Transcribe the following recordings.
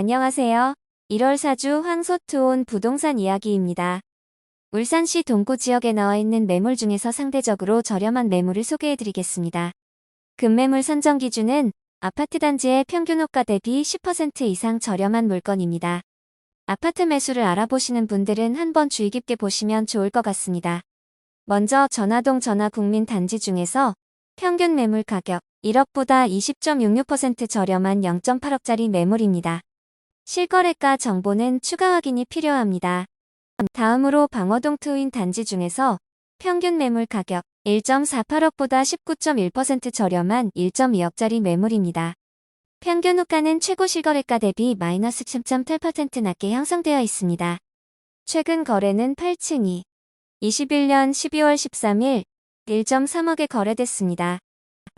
안녕하세요. 1월 사주 황소투혼 부동산 이야기입니다. 울산시 동구 지역에 나와 있는 매물 중에서 상대적으로 저렴한 매물을 소개해드리겠습니다. 급매물 선정 기준은 아파트 단지의 평균 호가 대비 10% 이상 저렴한 물건입니다. 아파트 매수를 알아보시는 분들은 한번 주의 깊게 보시면 좋을 것 같습니다. 먼저 전화동 전화국민 단지 중에서 평균 매물 가격 1억보다 20.66% 저렴한 0.8억짜리 매물입니다. 실거래가 정보는 추가 확인이 필요합니다. 다음으로 방어동 트윈 단지 중에서 평균 매물 가격 1.48억보다 19.1% 저렴한 1.2억짜리 매물입니다. 평균 호가는 최고 실거래가 대비 마이너스 10.8% 낮게 형성되어 있습니다. 최근 거래는 8층이 21년 12월 13일 1.3억에 거래됐습니다.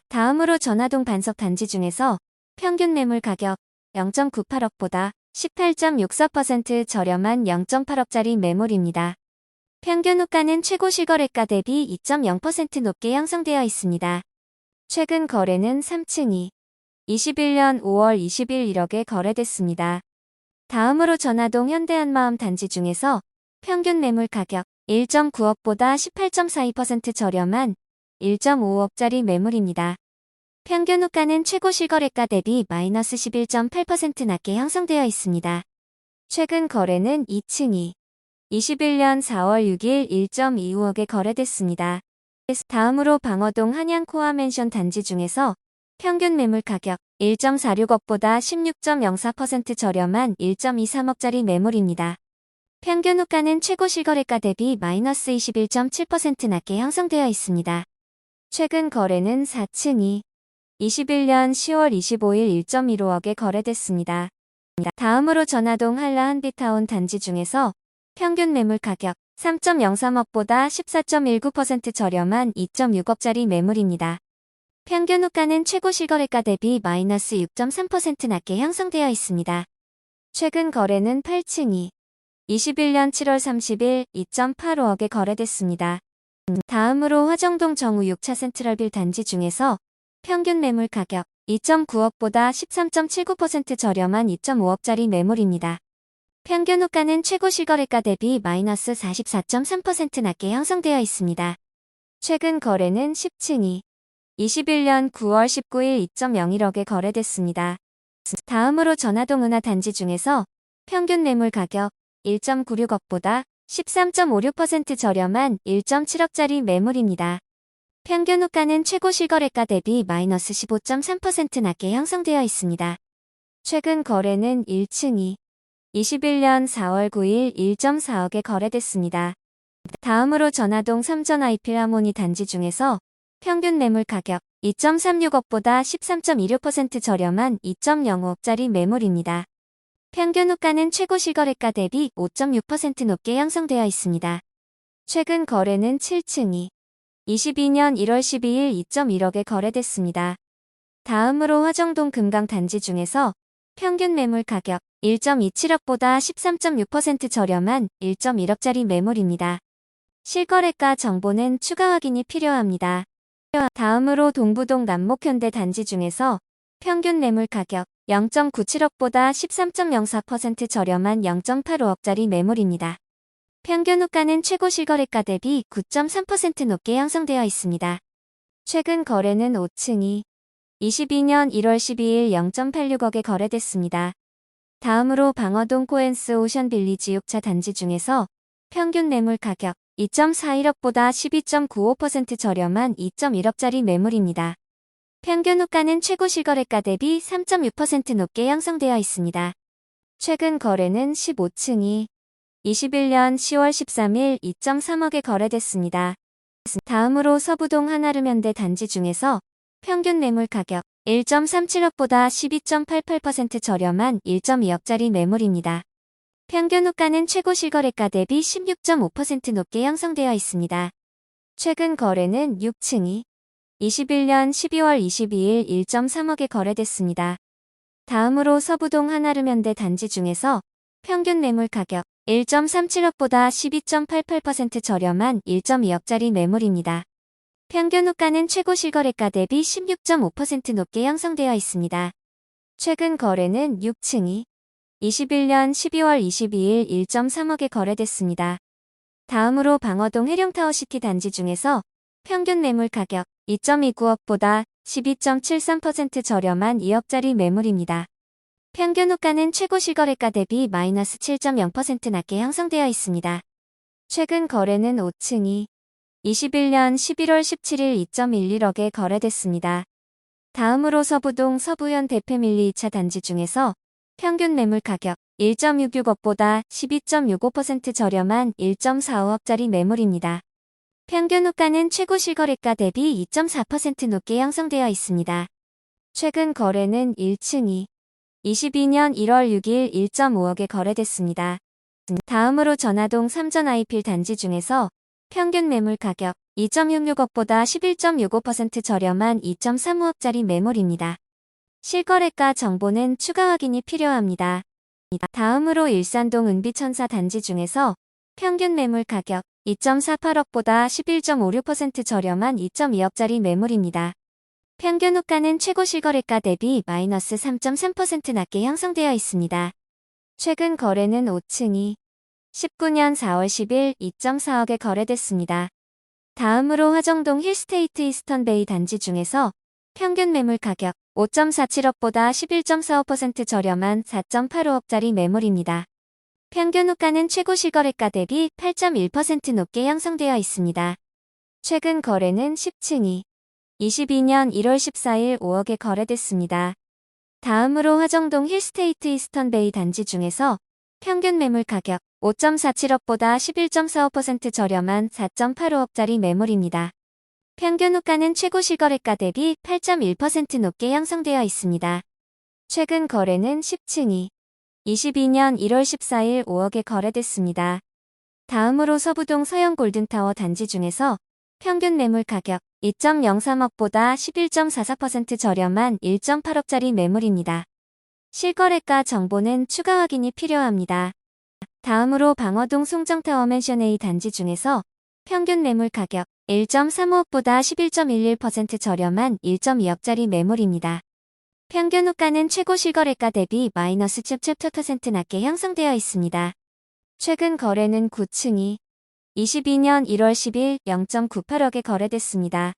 다음으로 전화동 반석 단지 중에서 평균 매물 가격 0.98억보다 18.64% 저렴한 0.8억짜리 매물입니다. 평균 호가는 최고 실거래가 대비 2.0% 높게 형성되어 있습니다. 최근 거래는 3층이 21년 5월 20일 1억에 거래됐습니다. 다음으로 전화동 현대한마음 단지 중에서 평균 매물 가격 1.9억보다 18.42% 저렴한 1.5억짜리 매물입니다. 평균 호가는 최고 실거래가 대비 마이너스 11.8% 낮게 형성되어 있습니다. 최근 거래는 2층이 21년 4월 6일 1.25억에 거래됐습니다. 다음으로 방어동 한양코아 맨션 단지 중에서 평균 매물 가격 1.46억보다 16.04% 저렴한 1.23억짜리 매물입니다. 평균 호가는 최고 실거래가 대비 마이너스 21.7% 낮게 형성되어 있습니다. 최근 거래는 4층이 21년 10월 25일 1.15억에 거래됐습니다. 다음으로 전화동 한라 한빛타운 단지 중에서 평균 매물 가격 3.03억보다 14.19% 저렴한 2.6억짜리 매물입니다. 평균 호가는 최고 실거래가 대비 마이너스 6.3% 낮게 형성되어 있습니다. 최근 거래는 8층이 21년 7월 30일 2.85억에 거래됐습니다. 다음으로 화정동 정우 6차 센트럴빌 단지 중에서 평균 매물 가격 2.9억보다 13.79% 저렴한 2.5억짜리 매물입니다. 평균 호가는 최고 실거래가 대비 마이너스 44.3% 낮게 형성되어 있습니다. 최근 거래는 10층이 21년 9월 19일 2.01억에 거래됐습니다. 다음으로 전화동 은하 단지 중에서 평균 매물 가격 1.96억보다 13.56% 저렴한 1.7억짜리 매물입니다. 평균 호가는 최고 실거래가 대비 마이너스 15.3% 낮게 형성되어 있습니다. 최근 거래는 1층이 21년 4월 9일 1.4억에 거래됐습니다. 다음으로 전화동 삼전 아이필하모니 단지 중에서 평균 매물 가격 2.36억보다 13.26% 저렴한 2.05억짜리 매물입니다. 평균 호가는 최고 실거래가 대비 5.6% 높게 형성되어 있습니다. 최근 거래는 7층이 22년 1월 12일 2.1억에 거래됐습니다. 다음으로 화정동 금강 단지 중에서 평균 매물 가격 1.27억보다 13.6% 저렴한 1.1억짜리 매물입니다. 실거래가 정보는 추가 확인이 필요합니다. 다음으로 동부동 남목현대 단지 중에서 평균 매물 가격 0.97억보다 13.04% 저렴한 0.85억짜리 매물입니다. 평균 호가는 최고 실거래가 대비 9.3% 높게 형성되어 있습니다. 최근 거래는 5층이 22년 1월 12일 0.86억에 거래됐습니다. 다음으로 방어동 코엔스 오션빌리지 6차 단지 중에서 평균 매물 가격 2.41억보다 12.95% 저렴한 2.1억짜리 매물입니다. 평균 호가는 최고 실거래가 대비 3.6% 높게 형성되어 있습니다. 최근 거래는 15층이 21년 10월 13일 2.3억에 거래됐습니다. 다음으로 서부동 한아름현대 단지 중에서 평균 매물 가격 1.37억보다 12.88% 저렴한 1.2억짜리 매물입니다. 평균 호가는 최고 실거래가 대비 16.5% 높게 형성되어 있습니다. 최근 거래는 6층이 21년 12월 22일 1.3억에 거래됐습니다. 다음으로 서부동 한아름현대 단지 중에서 평균 매물 가격 1.37억보다 12.88% 저렴한 1.2억짜리 매물입니다. 평균 호가는 최고 실거래가 대비 16.5% 높게 형성되어 있습니다. 최근 거래는 6층이 21년 12월 22일 1.3억에 거래됐습니다. 다음으로 방어동 해령타워시티 단지 중에서 평균 매물 가격 2.29억보다 12.73% 저렴한 2억짜리 매물입니다. 평균 호가는 최고 실거래가 대비 마이너스 7.0% 낮게 형성되어 있습니다. 최근 거래는 5층이 21년 11월 17일 2.11억에 거래됐습니다. 다음으로 서부동 서부현 대패밀리 2차 단지 중에서 평균 매물 가격 1.66억보다 12.65% 저렴한 1.45억짜리 매물입니다. 평균 호가는 최고 실거래가 대비 2.4% 높게 형성되어 있습니다. 최근 거래는 1층이 22년 1월 6일 1.5억에 거래됐습니다. 다음으로 전화동 3전 아이필 단지 중에서 평균 매물 가격 2.66억보다 11.65% 저렴한 2.35억짜리 매물입니다. 실거래가 정보는 추가 확인이 필요합니다. 다음으로 일산동 은비천사 단지 중에서 평균 매물 가격 2.48억보다 11.56% 저렴한 2.2억짜리 매물입니다. 평균 호가는 최고 실거래가 대비 마이너스 3.3% 낮게 형성되어 있습니다. 최근 거래는 5층이 19년 4월 10일 2.4억에 거래됐습니다. 다음으로 화정동 힐스테이트 이스턴베이 단지 중에서 평균 매물 가격 5.47억보다 11.45% 저렴한 4.85억짜리 매물입니다. 평균 호가는 최고 실거래가 대비 8.1% 높게 형성되어 있습니다. 최근 거래는 10층이 22년 1월 14일 5억에 거래됐습니다. 다음으로 화정동 힐스테이트 이스턴베이 단지 중에서 평균 매물 가격 5.47억보다 11.45% 저렴한 4.85억짜리 매물입니다. 평균 호가는 최고 실거래가 대비 8.1% 높게 형성되어 있습니다. 최근 거래는 10층이 22년 1월 14일 5억에 거래됐습니다. 다음으로 서부동 서영 골든타워 단지 중에서 평균 매물 가격 2.03억보다 11.44% 저렴한 1.8억짜리 매물입니다. 실거래가 정보는 추가 확인이 필요합니다. 다음으로 방어동 송정타워 맨션 A 단지 중에서 평균 매물 가격 1.35억보다 11.11% 저렴한 1.2억짜리 매물입니다. 평균 호가는 최고 실거래가 대비 마이너스 17% 낮게 형성되어 있습니다. 최근 거래는 9층이 22년 1월 10일 0.98억에 거래됐습니다.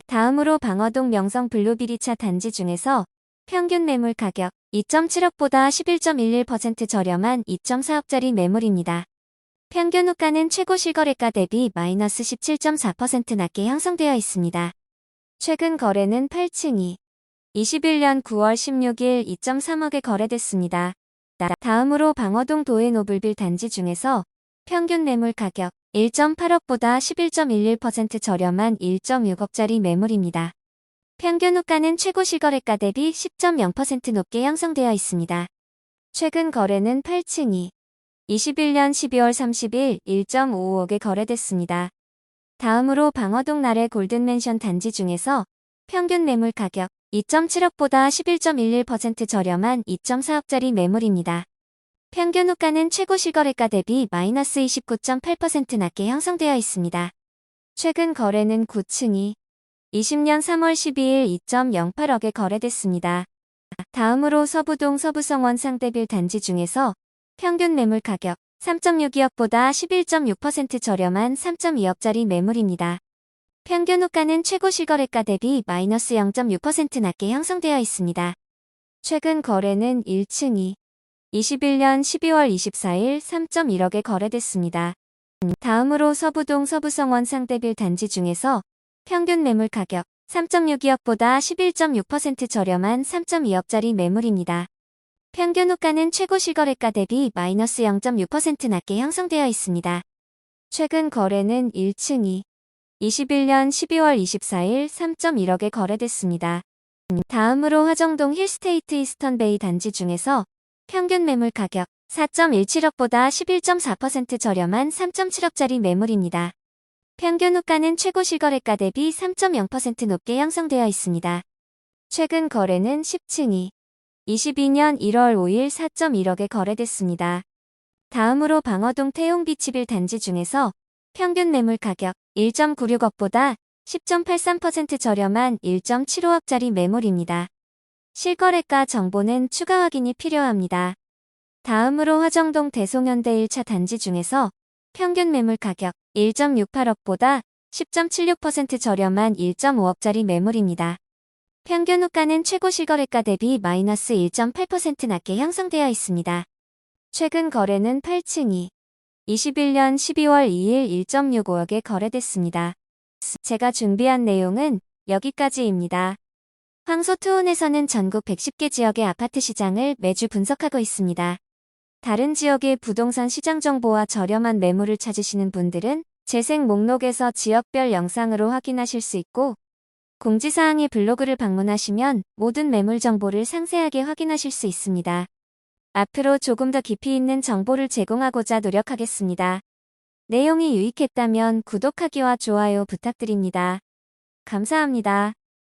다음으로 방어동 명성 블루비리차 단지 중에서 평균 매물 가격 2.7억보다 11.11% 저렴한 2.4억짜리 매물입니다. 평균 호가는 최고 실거래가 대비 마이너스 17.4% 낮게 형성되어 있습니다. 최근 거래는 8층이 21년 9월 16일 2.3억에 거래됐습니다. 다음으로 방어동 도해노블빌 단지 중에서 평균 매물 가격 1.8억보다 11.11% 저렴한 1.6억짜리 매물입니다. 평균 호가는 최고 실거래가 대비 10.0% 높게 형성되어 있습니다. 최근 거래는 8층이 21년 12월 30일 1.55억에 거래됐습니다. 다음으로 방어동 나래 골든맨션 단지 중에서 평균 매물 가격 2.7억보다 11.11% 저렴한 2.4억짜리 매물입니다. 평균 호가는 최고 실거래가 대비 마이너스 29.8% 낮게 형성되어 있습니다. 최근 거래는 9층이 20년 3월 12일 2.08억에 거래됐습니다. 다음으로 서부동 서부성원 상대빌 단지 중에서 평균 매물 가격 3.62억보다 11.6% 저렴한 3.2억짜리 매물입니다. 평균 호가는 최고 실거래가 대비 마이너스 0.6% 낮게 형성되어 있습니다. 최근 거래는 1층이 21년 12월 24일 3.1억에 거래됐습니다. 다음으로 서부동 서부성원 상대빌 단지 중에서 평균 매물 가격 3.62억보다 11.6% 저렴한 3.2억짜리 매물입니다. 평균 호가는 최고 실거래가 대비 마이너스 0.6% 낮게 형성되어 있습니다. 최근 거래는 1층이 21년 12월 24일 3.1억에 거래됐습니다. 다음으로 화정동 힐스테이트 이스턴베이 단지 중에서 평균 매물 가격 4.17억보다 11.4% 저렴한 3.7억짜리 매물입니다. 평균 호가는 최고 실거래가 대비 3.0% 높게 형성되어 있습니다. 최근 거래는 10층이 22년 1월 5일 4.1억에 거래됐습니다. 다음으로 방어동 태용비치빌 단지 중에서 평균 매물 가격 1.96억보다 10.83% 저렴한 1.75억짜리 매물입니다. 실거래가 정보는 추가 확인이 필요합니다. 다음으로 화정동 대송현대 1차 단지 중에서 평균 매물 가격 1.68억보다 10.76% 저렴한 1.5억짜리 매물입니다. 평균 호가는 최고 실거래가 대비 마이너스 1.8% 낮게 형성되어 있습니다. 최근 거래는 8층이 21년 12월 2일 1.65억에 거래됐습니다. 제가 준비한 내용은 여기까지입니다. 황소투혼에서는 전국 110개 지역의 아파트 시장을 매주 분석하고 있습니다. 다른 지역의 부동산 시장 정보와 저렴한 매물을 찾으시는 분들은 재생 목록에서 지역별 영상으로 확인하실 수 있고, 공지사항의 블로그를 방문하시면 모든 매물 정보를 상세하게 확인하실 수 있습니다. 앞으로 조금 더 깊이 있는 정보를 제공하고자 노력하겠습니다. 내용이 유익했다면 구독하기와 좋아요 부탁드립니다. 감사합니다.